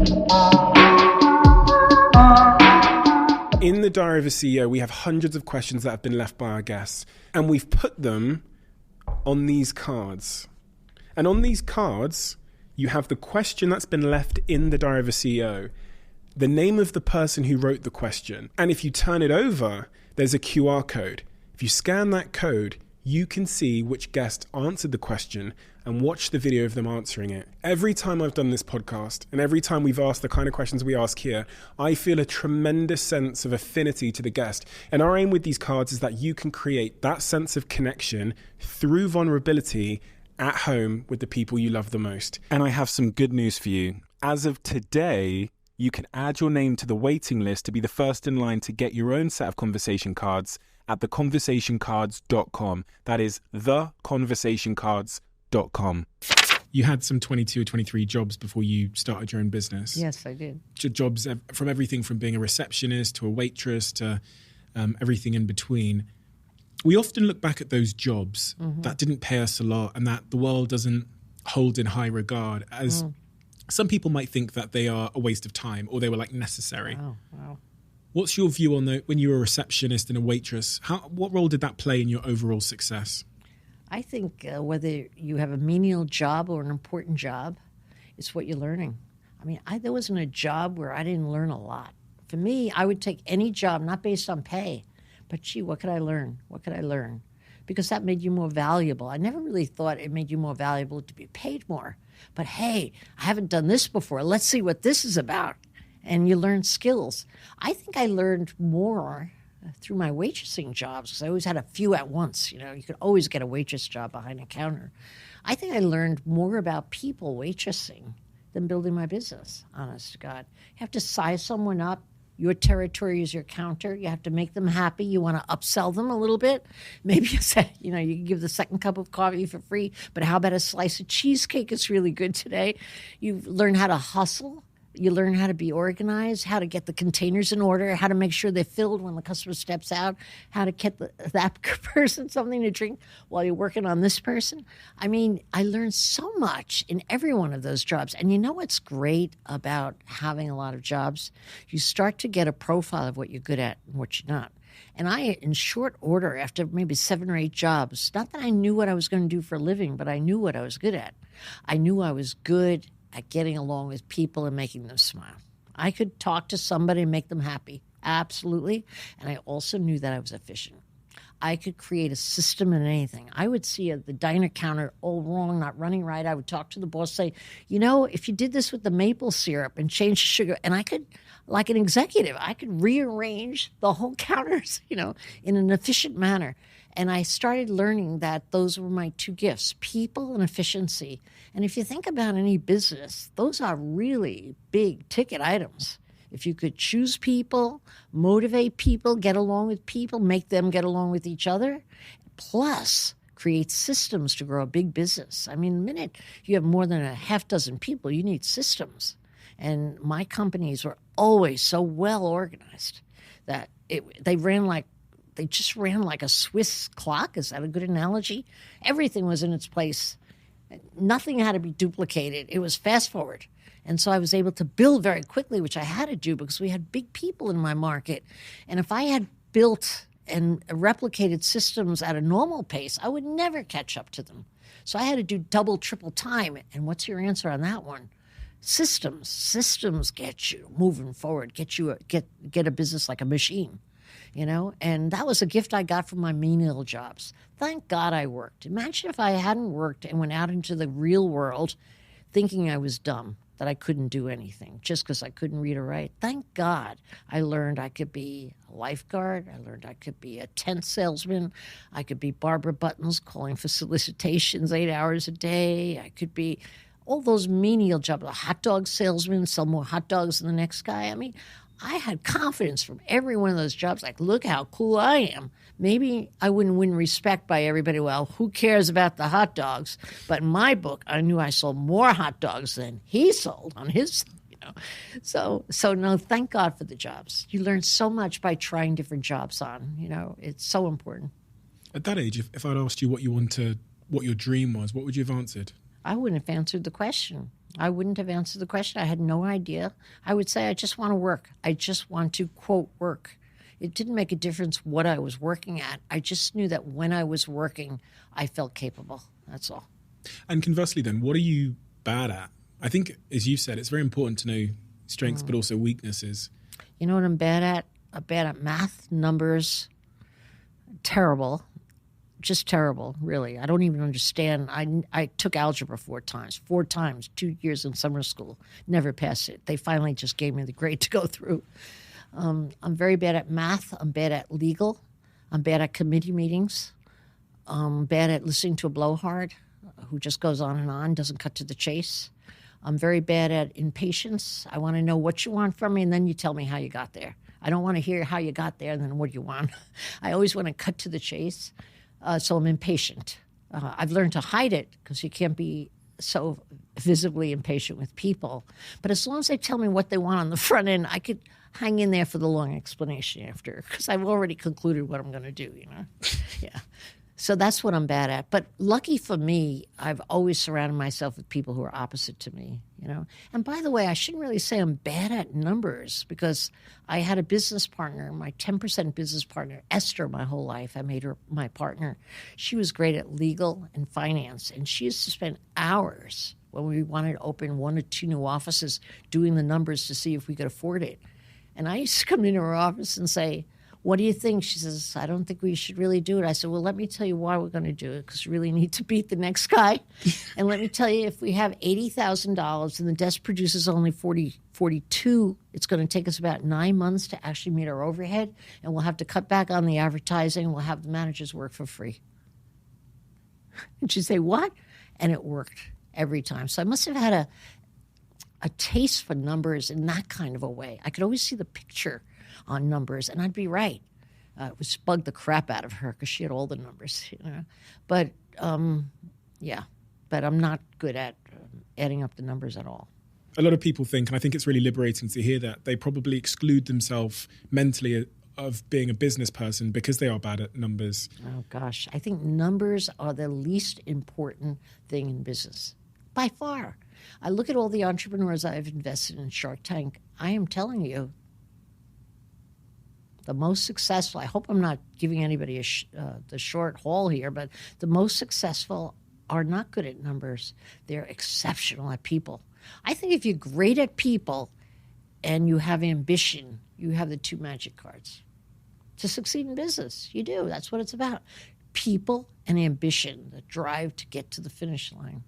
In the Diary of a CEO, we have hundreds of questions that have been left by our guests, and we've put them on these cards. And on these cards, you have the question that's been left in the Diary of a CEO, the name of the person who wrote the question. And if you turn it over, there's a QR code. If you scan that code, you can see which guest answered the question and watch the video of them answering it. Every time I've done this podcast and every time we've asked the kind of questions we ask here, I feel a tremendous sense of affinity to the guest. And our aim with these cards is that you can create that sense of connection through vulnerability at home with the people you love the most. And I have some good news for you. As of today, you can add your name to the waiting list to be the first in line to get your own set of conversation cards at theconversationcards.com. That is theconversationcards.com. You had some 22 or 23 jobs before you started your own business. Yes, I did. Jobs from everything from being a receptionist to a waitress to everything in between. We often look back at those jobs that didn't pay us a lot and that the world doesn't hold in high regard as some people might think that they are a waste of time or they were like necessary. Wow. What's your view on when you were a receptionist and a waitress? What role did that play in your overall success? I think whether you have a menial job or an important job, it's what you're learning. I mean, there wasn't a job where I didn't learn a lot. For me, I would take any job, not based on pay, but gee, what could I learn? What could I learn? Because that made you more valuable. I never really thought it made you more valuable to be paid more. But hey, I haven't done this before. Let's see what this is about. And you learn skills. I think I learned more through my waitressing jobs because I always had a few at once. You know, you could always get a waitress job behind a counter. I think I learned more about people waitressing than building my business, honest to God. You have to size someone up. Your territory is your counter. You have to make them happy. You want to upsell them a little bit. Maybe you say, you can give the second cup of coffee for free, but how about a slice of cheesecake? It's really good today. You learn how to hustle. You learn how to be organized, how to get the containers in order, how to make sure they're filled when the customer steps out, how to get that person something to drink while you're working on this person. I mean, I learned so much in every one of those jobs. And you know what's great about having a lot of jobs? You start to get a profile of what you're good at and what you're not. And I, in short order, after maybe 7 or 8 jobs, not that I knew what I was going to do for a living, but I knew what I was good at. I knew I was good at getting along with people and making them smile. I could talk to somebody and make them happy, absolutely. And I also knew that I was efficient. I could create a system in anything. I would see the diner counter all wrong, not running right. I would talk to the boss, say, if you did this with the maple syrup and change the sugar, and I could, like an executive, I could rearrange the whole counters, in an efficient manner. And I started learning that those were my 2 gifts, people and efficiency. And if you think about any business, those are really big ticket items. If you could choose people, motivate people, get along with people, make them get along with each other, plus create systems to grow a big business. I mean, the minute you have more than a half dozen people, you need systems. And my companies were always so well organized that they just ran like a Swiss clock. Is that a good analogy? Everything was in its place. Nothing had to be duplicated. It was fast forward. And so I was able to build very quickly, which I had to do because we had big people in my market. And if I had built and replicated systems at a normal pace, I would never catch up to them. So I had to do double, triple time. And what's your answer on that one? Systems. Systems get you moving forward, get a business like a machine. And that was a gift I got from my menial jobs. Thank God I worked. Imagine if I hadn't worked and went out into the real world thinking I was dumb, that I couldn't do anything just because I couldn't read or write. Thank God I learned I could be a lifeguard. I learned I could be a tent salesman. I could be Barbara Buttons calling for solicitations 8 hours a day. I could be all those menial jobs, a hot dog salesman, sell more hot dogs than the next guy. I mean, I had confidence from every one of those jobs. Like, look how cool I am. Maybe I wouldn't win respect by everybody. Well, who cares about the hot dogs? But in my book, I knew I sold more hot dogs than he sold on his, So no, thank God for the jobs. You learn so much by trying different jobs on. It's so important. At that age, if I'd asked you what your dream was, what would you have answered? I wouldn't have answered the question. I wouldn't have answered the question. I had no idea. I would say, I just want to work. I just want to, quote, work. It didn't make a difference what I was working at. I just knew that when I was working, I felt capable. That's all. And conversely then, what are you bad at? I think, as you said, it's very important to know strengths, but also weaknesses. You know what I'm bad at? I'm bad at math, numbers. Terrible. Just terrible, really. I don't even understand. I took algebra 4 times, 2 years in summer school. Never passed it. They finally just gave me the grade to go through. I'm very bad at math. I'm bad at legal. I'm bad at committee meetings. I'm bad at listening to a blowhard who just goes on, doesn't cut to the chase. I'm very bad at impatience. I want to know what you want from me, and then you tell me how you got there. I don't want to hear how you got there and then what do you want. I always want to cut to the chase, so I'm impatient. I've learned to hide it because you can't be so visibly impatient with people. But as long as they tell me what they want on the front end, I could hang in there for the long explanation after because I've already concluded what I'm going to do, Yeah. So that's what I'm bad at. But lucky for me, I've always surrounded myself with people who are opposite to me, And by the way, I shouldn't really say I'm bad at numbers because I had a business partner, my 10% business partner, Esther, my whole life. I made her my partner. She was great at legal and finance, and she used to spend hours when we wanted to open 1 or 2 new offices doing the numbers to see if we could afford it. And I used to come into her office and say, what do you think? She says, I don't think we should really do it. I said, well, let me tell you why we're going to do it, because we really need to beat the next guy. And let me tell you, if we have $80,000 and the desk produces only 42, it's going to take us about 9 months to actually meet our overhead, and we'll have to cut back on the advertising, and we'll have the managers work for free. And she'd say, what? And it worked every time. So I must have had a taste for numbers in that kind of a way. I could always see the picture on numbers, and I'd be right. It was bugged the crap out of her because she had all the numbers, But, but I'm not good at adding up the numbers at all. A lot of people think, and I think it's really liberating to hear that, they probably exclude themselves mentally of being a business person because they are bad at numbers. Oh, gosh. I think numbers are the least important thing in business, by far. I look at all the entrepreneurs I've invested in Shark Tank. I am telling you, the most successful, I hope I'm not giving anybody the short haul here, but the most successful are not good at numbers. They're exceptional at people. I think if you're great at people and you have ambition, you have the 2 magic cards to succeed in business. You do. That's what it's about. People and ambition, the drive to get to the finish line.